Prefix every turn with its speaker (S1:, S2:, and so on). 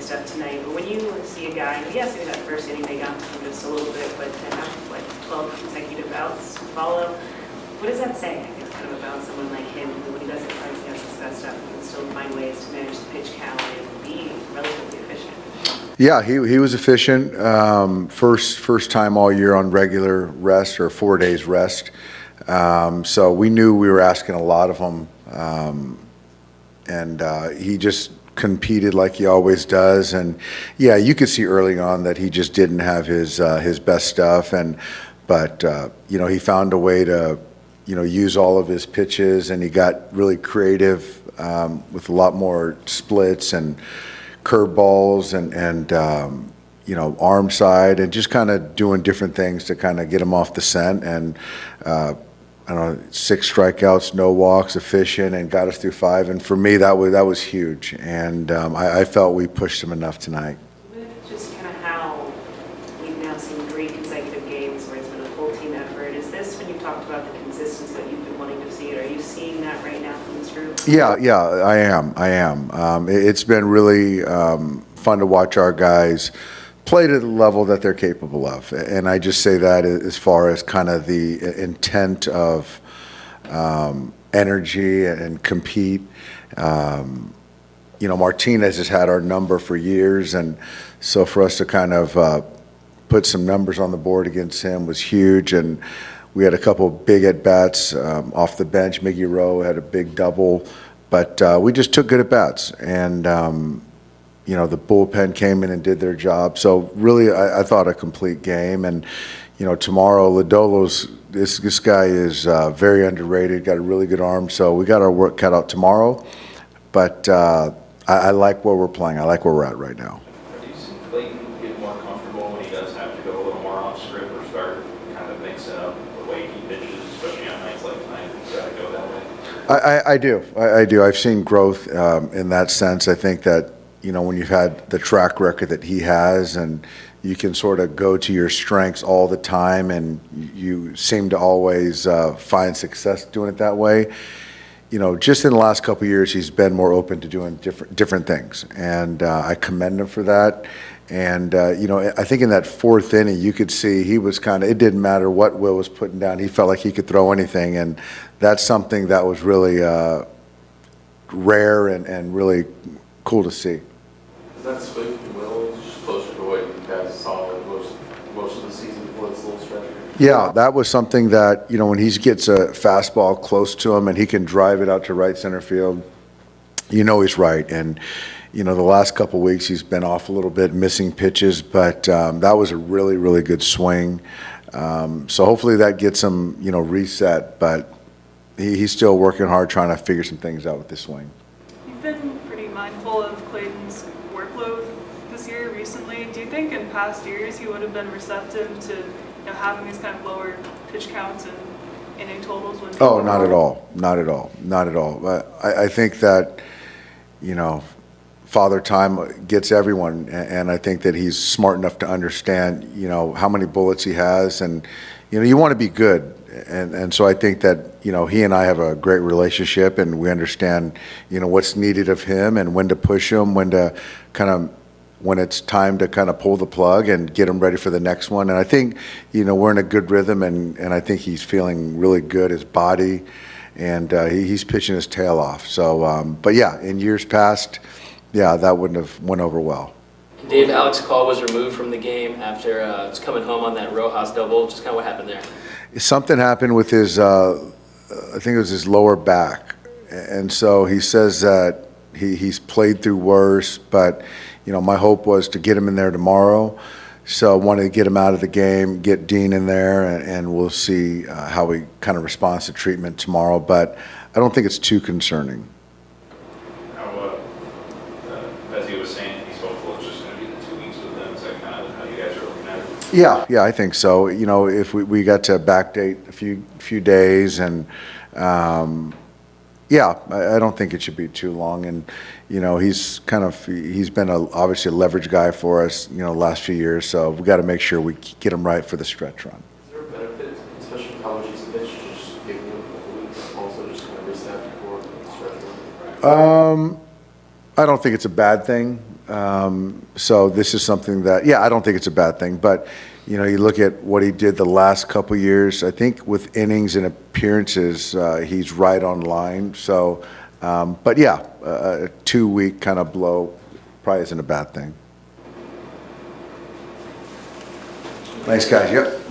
S1: mixed up tonight, but when you see a guy, yes, in that first inning they got to him just a little bit, but to have like 12 consecutive outs to follow, what does that say, I guess, kind of about someone like him who, when he doesn't quite see his best stuff, he can still find ways to manage the pitch count and be relatively efficient?
S2: Yeah, he was efficient. First time all year on regular rest or 4 days rest. So we knew we were asking a lot of him, and he just competed like he always does. And yeah, you could see early on that he just didn't have his best stuff. But he found a way to use all of his pitches, and he got really creative with a lot more splits and curveballs and arm side, and just kind of doing different things to kind of get him off the scent. And I don't know, 6 strikeouts, no walks, efficient, and got us through 5. And for me, that was huge. And I felt we pushed him enough tonight.
S1: Just kind of how we've now seen 3 consecutive games where it's been a full team effort. Is this, when you talked about the consistency that you've been wanting to see, are you seeing that right now from this group?
S2: Yeah, I am. It's been really fun to watch our guys play to the level that they're capable of. And I just say that as far as kind of the intent of energy and compete. Martinez has had our number for years, and so for us to kind of put some numbers on the board against him was huge. And we had a couple of big at-bats off the bench. Miggy Rowe had a big double, but we just took good at-bats. And the bullpen came in and did their job. So really, I thought a complete game. And tomorrow, Lodolo's this guy is very underrated. Got a really good arm. So we got our work cut out tomorrow. But I like where we're playing. I like where we're at right now.
S3: Do you see Clayton get more comfortable when he does have to go a little more off script, or start kind of mixing up the way he pitches, especially on nights like tonight, try to go that way?
S2: I do. I've seen growth in that sense. I think that when you've had the track record that he has, and you can sort of go to your strengths all the time, and you seem to always find success doing it that way. Just in the last couple of years, he's been more open to doing different things, and I commend him for that. And I think in that 4th inning, you could see he was kind of, it didn't matter what Will was putting down. He felt like he could throw anything, and that's something that was really rare and really cool to see.
S4: Is that swing from Will just closer to what you guys saw most of the season before this little stretch?
S2: Yeah, that was something that, when he gets a fastball close to him and he can drive it out to right center field, he's right. And, the last couple of weeks he's been off a little bit, missing pitches, but that was a really, really good swing. So hopefully that gets him, reset, but he's still working hard trying to figure some things out with this swing.
S5: You've been pretty mindful of Clayton's workload this year recently. Do you think in past years he would have been receptive to having these kind of lower pitch counts and inning totals?
S2: Oh, not at all. I think that, Father Time gets everyone, and I think that he's smart enough to understand, how many bullets he has, and, you want to be good. And so I think that, he and I have a great relationship, and we understand, what's needed of him and when to push him, when it's time to kind of pull the plug and get him ready for the next one. And I think, we're in a good rhythm, and I think he's feeling really good, his body, and he's pitching his tail off. So, but yeah, in years past, that wouldn't have went over well.
S6: Dave, Alex Call was removed from the game after coming home on that Rojas double. Just kind of what happened there?
S2: Something happened with his, I think it was his lower back. And so he says that he's played through worse, but, my hope was to get him in there tomorrow. So I wanted to get him out of the game, get Dean in there, and we'll see how he kind of responds to treatment tomorrow. But I don't think it's too concerning.
S3: How, Vesia was saying he's hopeful it's just going to be the 2 weeks with them. Is that kind of how you guys are looking at it?
S2: Yeah, I think so. If we got to backdate a few days, and I don't think it should be too long. And he's been obviously a leverage guy for us, last few years. So we got to make sure we get him right for the stretch run.
S4: Is there a benefit, especially how much he's pitched, just giving him a couple weeks, also just kind of reset before the stretch run?
S2: I don't think it's a bad thing. So this is something that, yeah, I don't think it's a bad thing, but, you know, you look at what he did the last couple years, I think with innings and appearances, he's right on line. So, but yeah, a 2-week kind of blow probably isn't a bad thing. Thanks, guys. Yep.